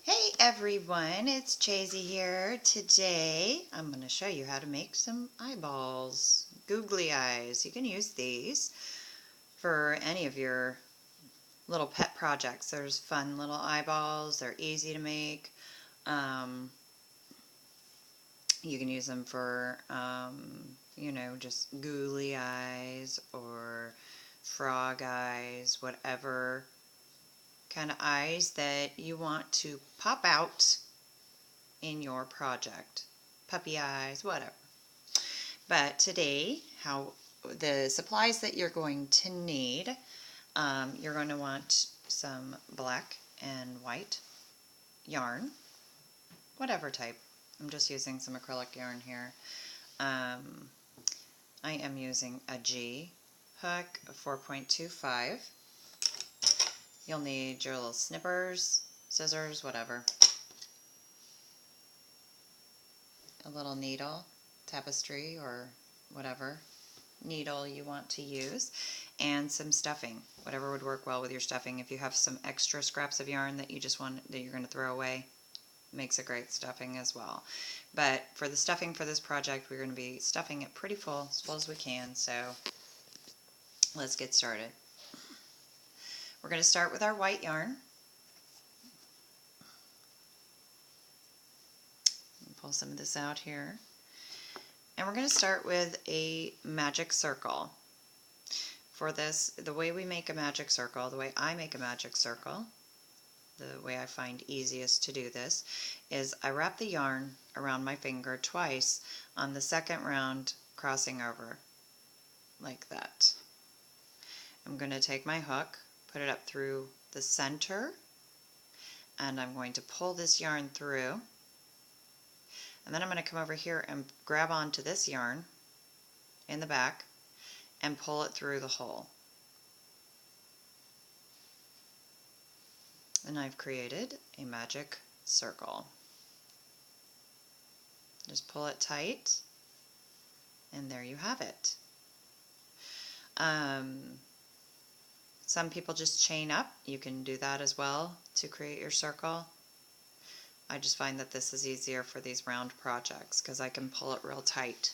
Hey everyone, it's Chasey here. Today I'm going to show you how to make some eyeballs, googly eyes. You can use these for any of your little pet projects. There's fun little eyeballs, they're easy to make. You can use them for, just googly eyes or frog eyes, whatever kind of eyes that you want to pop out in your project. Puppy eyes, whatever. But today, the supplies that you're going to need, you're going to want some black and white yarn, whatever type. I'm just using some acrylic yarn here. I am using a G hook, a 4.25. You'll need your little snippers, scissors, whatever. A little needle, tapestry, or whatever needle you want to use, and some stuffing, whatever would work well with your stuffing. If you have some extra scraps of yarn that you're going to throw away, makes a great stuffing as well. But for the stuffing for this project, we're going to be stuffing it pretty full, as full as we can, so let's get started. We're going to start with our white yarn. Pull some of this out here. And we're going to start with a magic circle. For this, the way we make a magic circle, the way I make a magic circle, the way I find easiest to do this, is I wrap the yarn around my finger twice on the second round, crossing over like that. I'm going to take my hook, put it up through the center, and I'm going to pull this yarn through. And then I'm going to come over here and grab onto this yarn in the back and pull it through the hole. And I've created a magic circle. Just pull it tight, and there you have it. Some people just chain up. You can do that as well to create your circle. I just find that this is easier for these round projects because I can pull it real tight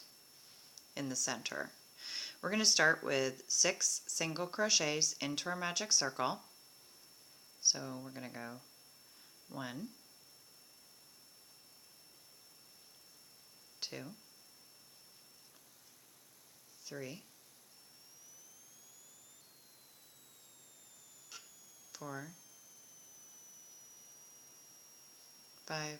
in the center. We're going to start with 6 single crochets into our magic circle. So we're going to go 1, 2, 3, 4, 5,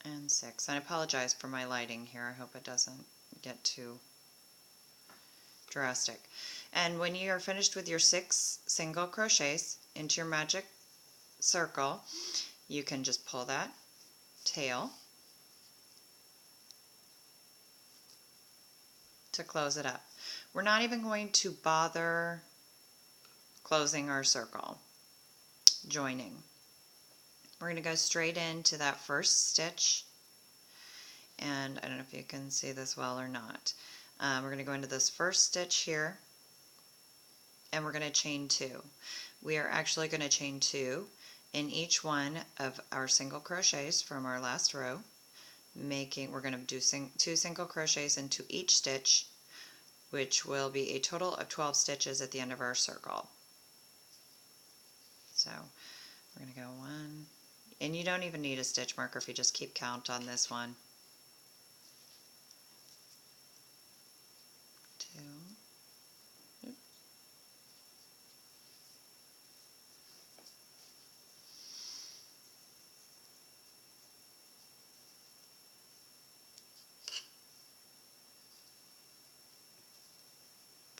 and 6. I apologize for my lighting here. I hope it doesn't get too drastic. And when you are finished with your 6 single crochets into your magic circle, you can just pull that tail to close it up. We're not even going to bother closing our circle, joining. We're going to go straight into that first stitch, and I don't know if you can see this well or not. We're going to go into this first stitch here, and we're going to chain 2. We are actually going to chain 2 in each one of our single crochets from our last row. We're going to do 2 single crochets into each stitch, which will be a total of 12 stitches at the end of our circle. So we're going to go 1, and you don't even need a stitch marker if you just keep count on this one. 2,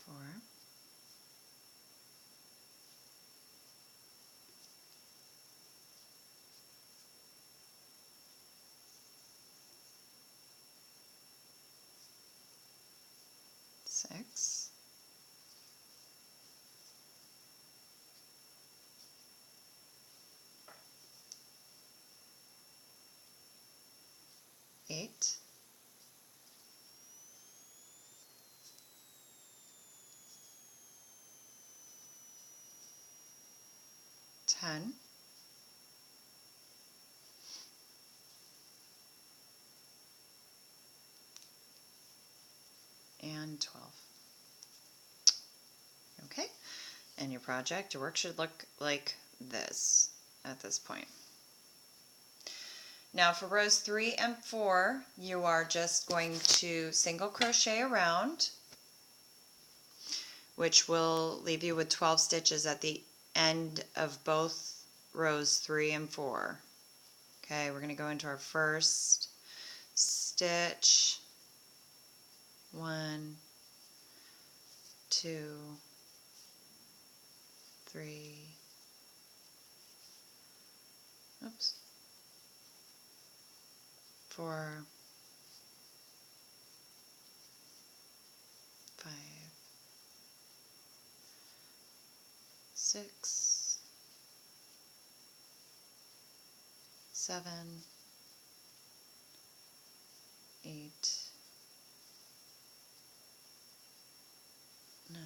4, 6, 8, 10, and 12. Okay, and your project, your work should look like this at this point. Now for rows 3 and 4, you are just going to single crochet around, which will leave you with 12 stitches at the end of both rows 3 and 4. Okay, we're going to go into our first stitch, 1, 2, 3, oops, 4, 5, 6, 7, 8, 9,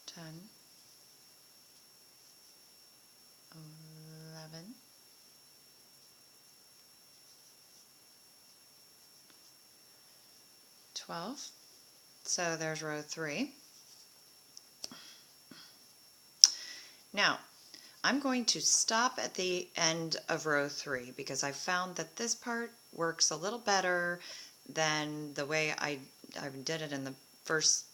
10, 11, 12. So there's row 3. Now, I'm going to stop at the end of row 3 because I found that this part works a little better than the way I did it in the first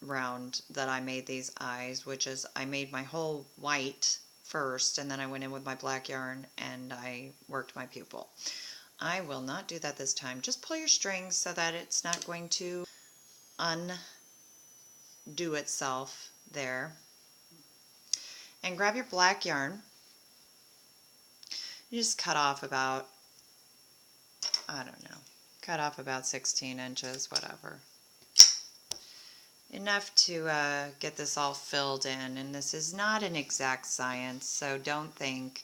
round that I made these eyes, which is I made my whole white first and then I went in with my black yarn and I worked my pupil. I will not do that this time. Just pull your strings so that it's not going to undo itself there. And grab your black yarn. You just cut off about, I don't know, cut off about 16 inches, whatever. Enough to get this all filled in, and this is not an exact science, so don't think,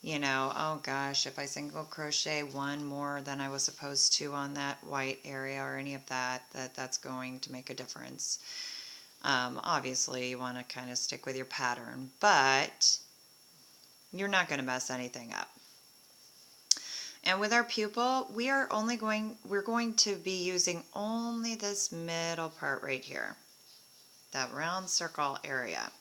you know, oh gosh, if I single crochet one more than I was supposed to on that white area or any of that, that's going to make a difference. Obviously, you want to kind of stick with your pattern, but you're not going to mess anything up. And with our pupil, we're going to be using only this middle part right here, that round circle area,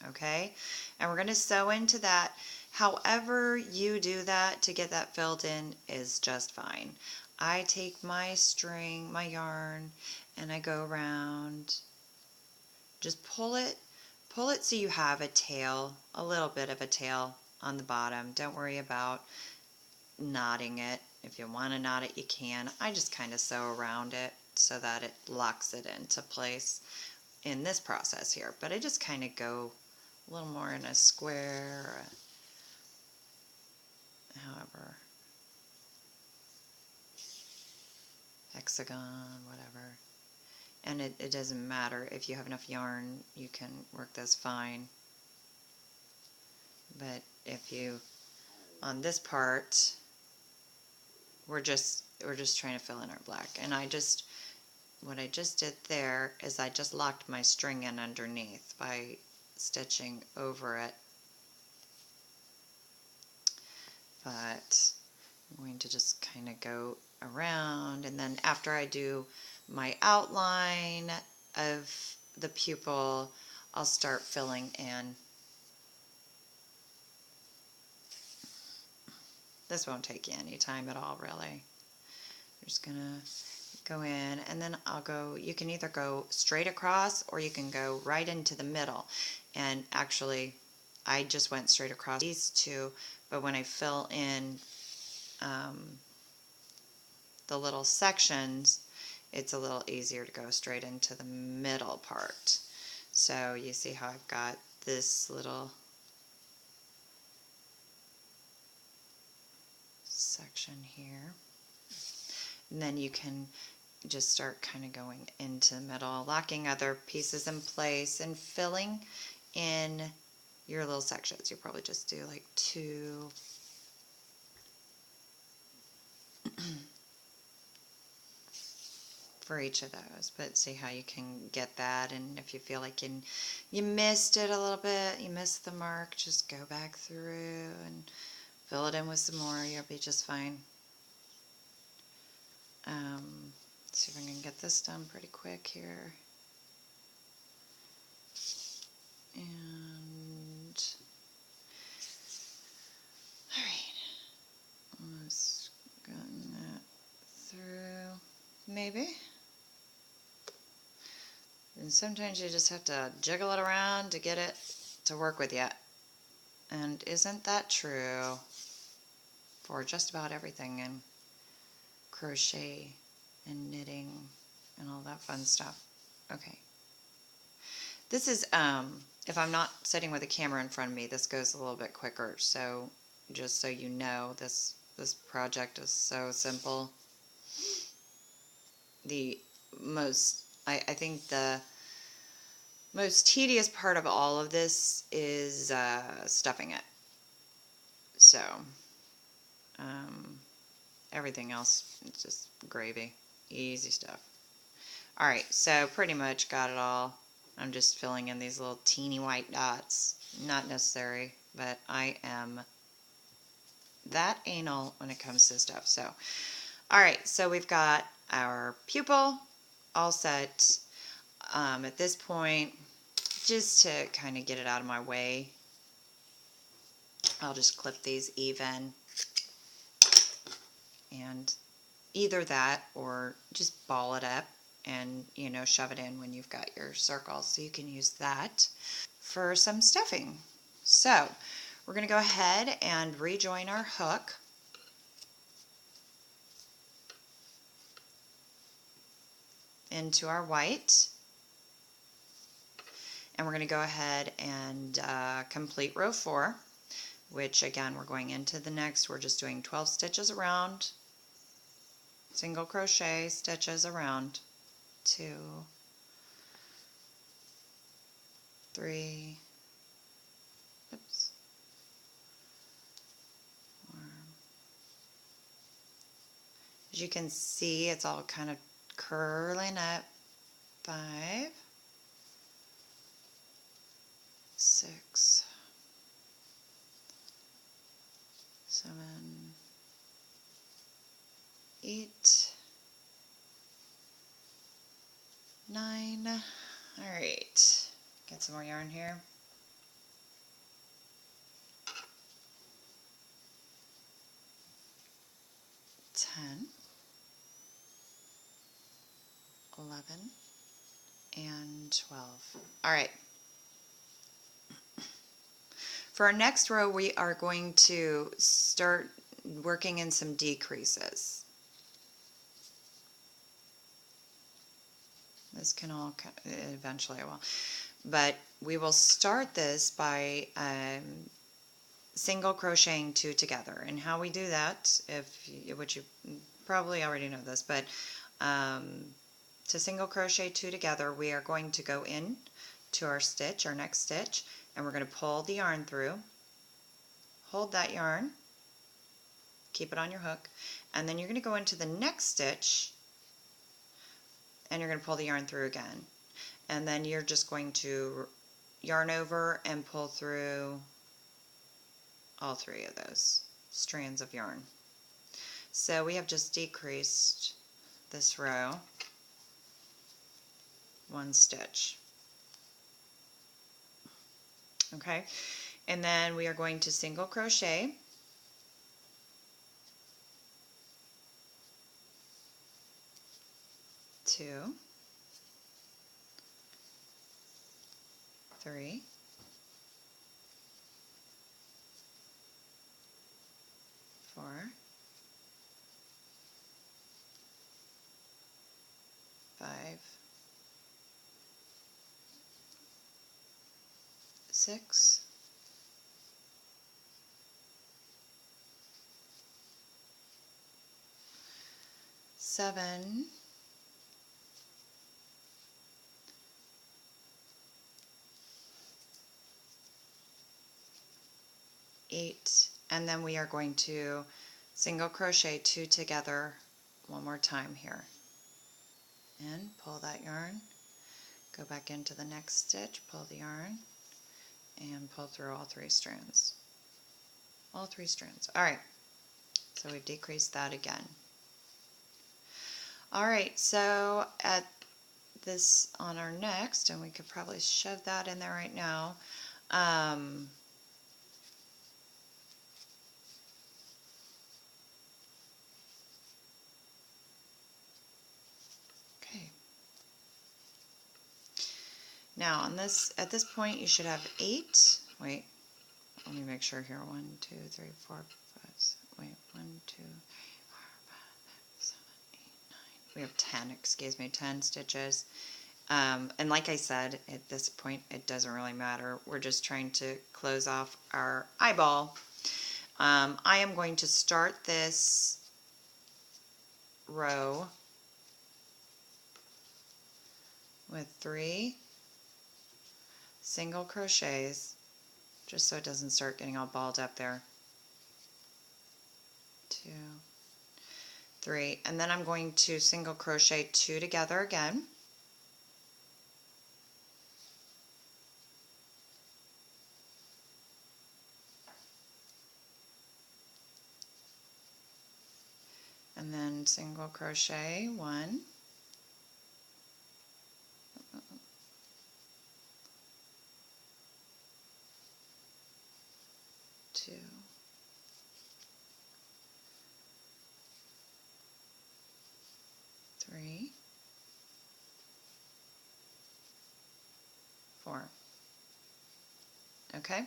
okay? And we're going to sew into that. However you do that to get that filled in is just fine. I take my string, my yarn, and I go around. Just pull it so you have a tail, a little bit of a tail on the bottom. Don't worry about knotting it. If you want to knot it, you can. I just kind of sew around it so that it locks it into place in this process here. But I just kind of go a little more in a square, however, hexagon, whatever. And it doesn't matter. If you have enough yarn, you can work this fine. But if you, on this part, we're just trying to fill in our black. And what I just did there is I just locked my string in underneath by stitching over it. But I'm going to just kind of go around, and then after I do my outline of the pupil, I'll start filling in. This won't take you any time at all, really. You're just gonna go in, and then you can either go straight across or you can go right into the middle. And actually, I just went straight across these two, but when I fill in the little sections, it's a little easier to go straight into the middle part. So you see how I've got this little section here. And then you can just start kind of going into the middle, locking other pieces in place and filling in your little sections. You'll probably just do like 2 for each of those, but see how you can get that. And if you feel like you missed it a little bit, you missed the mark, just go back through and fill it in with some more. You'll be just fine. See if I can get this done pretty quick here. And all right, almost gotten that through, maybe. And sometimes you just have to jiggle it around to get it to work with you. And isn't that true for just about everything in crochet and knitting and all that fun stuff? Okay. This is, if I'm not sitting with a camera in front of me, this goes a little bit quicker. So just so you know, this project is so simple. I think the most tedious part of all of this is stuffing it. So everything else is just gravy, easy stuff. All right, so pretty much got it all. I'm just filling in these little teeny white dots. Not necessary, but I am that anal when it comes to stuff. So, all right, so we've got our pupil all set. At this point, just to kind of get it out of my way, I'll just clip these even, and either that or just ball it up and, you know, shove it in when you've got your circles. So you can use that for some stuffing. So we're going to go ahead and rejoin our hook. Into our white. And we're going to go ahead and complete row 4, which again we're going into the next. We're just doing 12 stitches around, single crochet stitches around, 2, 3, oops, 4. As you can see, it's all kind of curling up. 5, 6, 7, 8, 9. All right, get some more yarn here. 10, 11, and 12. All right. For our next row, we are going to start working in some decreases. This can all, eventually I will. But we will start this by single crocheting 2 together. And how we do that, which you probably already know this, but to single crochet 2 together, we are going to go in to our stitch, our next stitch, and we're going to pull the yarn through, hold that yarn, keep it on your hook, and then you're going to go into the next stitch and you're going to pull the yarn through again. And then you're just going to yarn over and pull through all 3 of those strands of yarn. So we have just decreased this row 1 stitch. Okay, and then we are going to single crochet 2, 3, 4, 5, 6, 7, 8, and then we are going to single crochet 2 together one more time here in, pull that yarn, go back into the next stitch, pull the yarn, and pull through all 3 strands. All 3 strands. Alright, so we've decreased that again. Alright, so at this on our next, and we could probably shove that in there right now. Okay. Now on this, at this point, you should have 8. Wait, let me make sure here. 1, 2, 3, 4, 5, 6. Wait, 1, 2, 3, 4, 5, 6, 7, 8, 9. We have 10. Excuse me, 10 stitches. And like I said, at this point, it doesn't really matter. We're just trying to close off our eyeball. I am going to start this row with 3 single crochets, just so it doesn't start getting all balled up there. 2, 3, and then I'm going to single crochet 2 together again. And then single crochet 1, 2, 3, 4. Okay.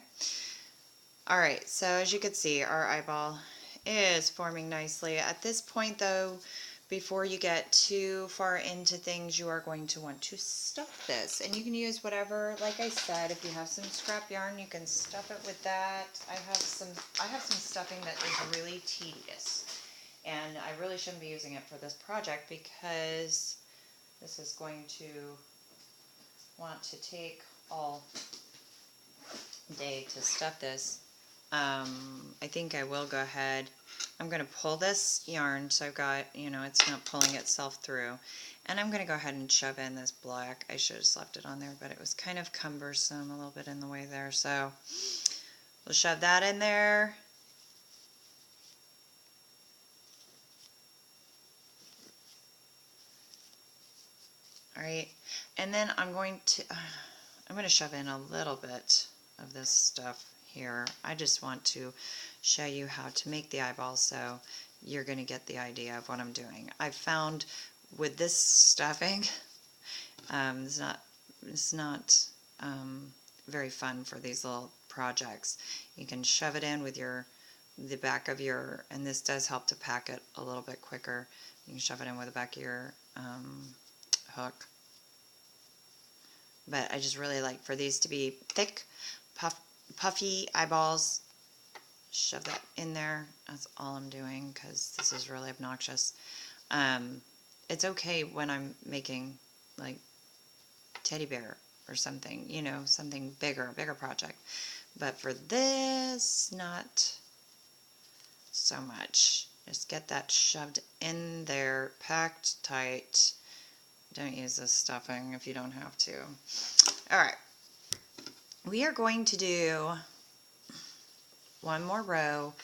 All right, so as you can see, our eyeball is forming nicely. At this point though, before you get too far into things, you are going to want to stuff this. And you can use whatever, like I said, if you have some scrap yarn, you can stuff it with that. I have some stuffing that is really tedious. And I really shouldn't be using it for this project because this is going to want to take all day to stuff this. I think I will go ahead. I'm going to pull this yarn so I've got, you know, it's not pulling itself through. And I'm going to go ahead and shove in this black. I should have just left it on there, but it was kind of cumbersome, a little bit in the way there. So we'll shove that in there. Alright, and then I'm going to shove in a little bit of this stuff here. I just want to show you how to make the eyeballs so you're going to get the idea of what I'm doing. I've found with this stuffing, it's not very fun for these little projects. You can shove it in with the back of your, and this does help to pack it a little bit quicker. You can shove it in with the back of your hook. But I just really like for these to be thick, puffy eyeballs. Shove that in there. That's all I'm doing because this is really obnoxious. It's okay when I'm making like teddy bear or something, you know, something bigger, a bigger project. But for this, not so much. Just get that shoved in there, packed tight. Don't use this stuffing if you don't have to. Alright, we are going to do one more row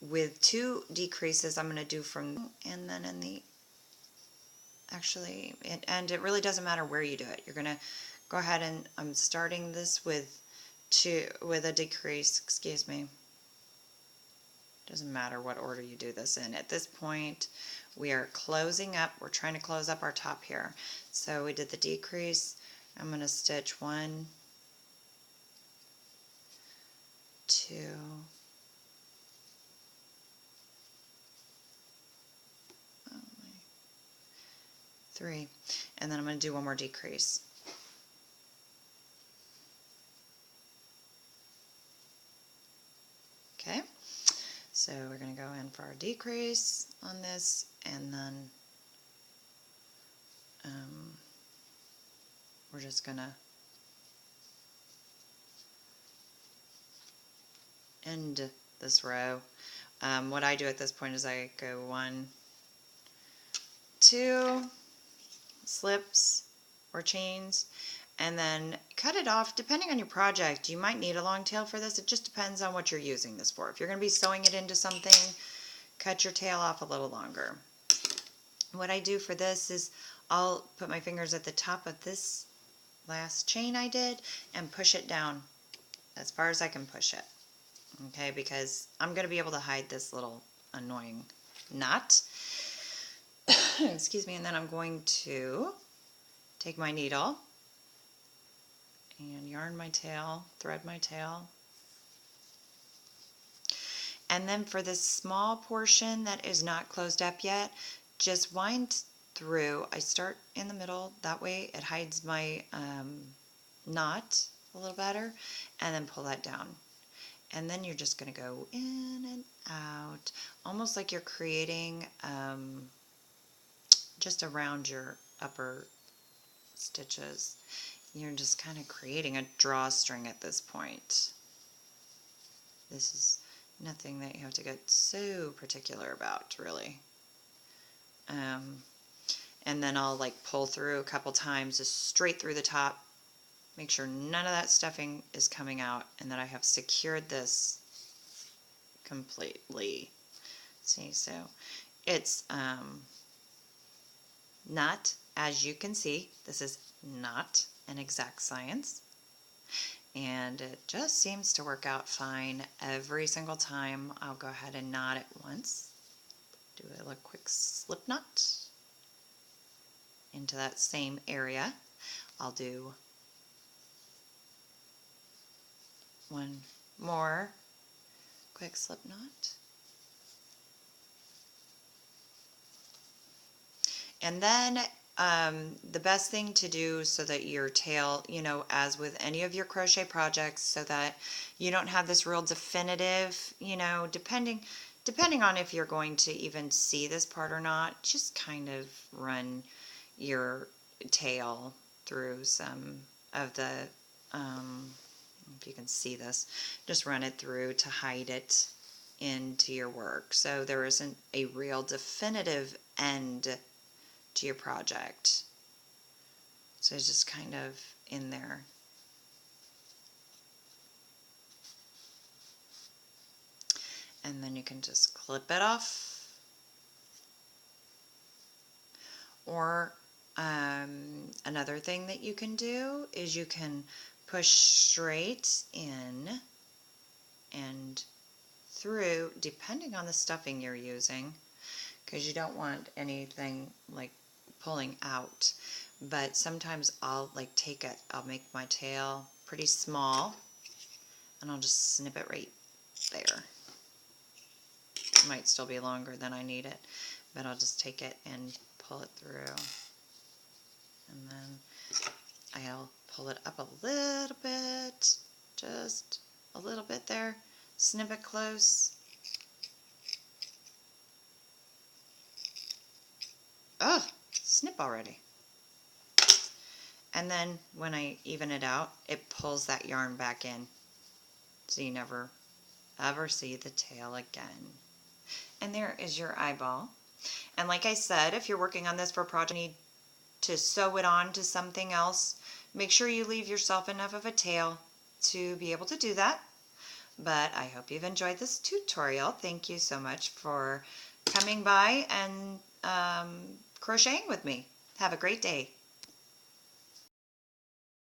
with 2 decreases. I'm going to do from, and then in the, actually, and it really doesn't matter where you do it. You're going to go ahead and, I'm starting this with a decrease, excuse me. Doesn't matter what order you do this in. At this point, we are closing up. We're trying to close up our top here. So we did the decrease. I'm going to stitch 1, 2, 3, and then I'm going to do one more decrease. Okay, so we're going to go in for our decrease on this, and then we're just going to end this row. What I do at this point is I go 1, 2, slips or chains, and then cut it off. Depending on your project, you might need a long tail for this. It just depends on what you're using this for. If you're going to be sewing it into something, cut your tail off a little longer. What I do for this is I'll put my fingers at the top of this last chain I did and push it down as far as I can push it. Okay, because I'm going to be able to hide this little annoying knot. Excuse me, and then I'm going to take my needle and yarn my tail, thread my tail. And then for this small portion that is not closed up yet, just wind through. I start in the middle, that way it hides my knot a little better, and then pull that down. And then you're just going to go in and out, almost like you're creating just around your upper stitches. You're just kind of creating a drawstring at this point. This is nothing that you have to get so particular about, really. And then I'll like pull through a couple times, just straight through the top. Make sure none of that stuffing is coming out and that I have secured this completely. See, so it's not, as you can see, this is not an exact science. And it just seems to work out fine every single time. I'll go ahead and knot it once. Do a little quick slip knot into that same area. I'll do one more quick slip knot. And then the best thing to do so that your tail, you know, as with any of your crochet projects, so that you don't have this real definitive, you know, depending on if you're going to even see this part or not, just kind of run your tail through some of the, if you can see this, just run it through to hide it into your work. So there isn't a real definitive end to your project. So it's just kind of in there. And then you can just clip it off. Or another thing that you can do is you can push straight in and through, depending on the stuffing you're using, because you don't want anything like pulling out. But sometimes I'll like take it, I'll make my tail pretty small and I'll just snip it right there. It might still be longer than I need it, but I'll just take it and pull it through. And then I'll pull it up a little bit, just a little bit there, snip it close. Oh, snip already. And then when I even it out, it pulls that yarn back in. So you never ever see the tail again. And there is your eyeball. And like I said, if you're working on this for a project, you need to sew it on to something else. Make sure you leave yourself enough of a tail to be able to do that. But I hope you've enjoyed this tutorial. Thank you so much for coming by and crocheting with me. Have a great day.